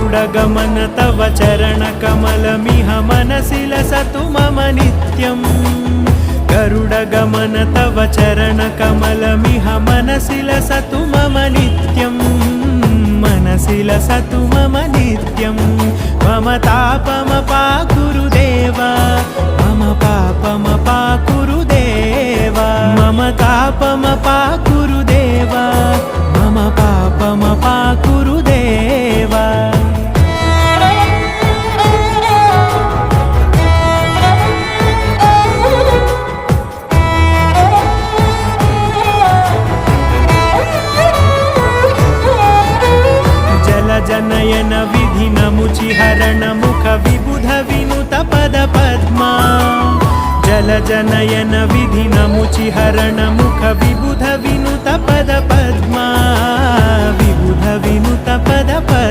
गरुडगमन तव चरणकमलमिह मनसि लसतु मम नित्यम् गरुडगमन तव चरणकमलमिह मनसि लसतु मम नित्यम् मनसि लसतु मम नित्यम् मम तापमपाकुरु देवा मम पापमपाकुरु देवा मम तापमपाकुरु देवा मम पापमपाकुरु देवा जनयन विधिनमुचिहरण मुख विबुध विनुत पद पद्मा जल जनयन विधिनमुचिहरण मुख विबुध विनुत पद पद्मा विबुध विनुत पद पद्मा।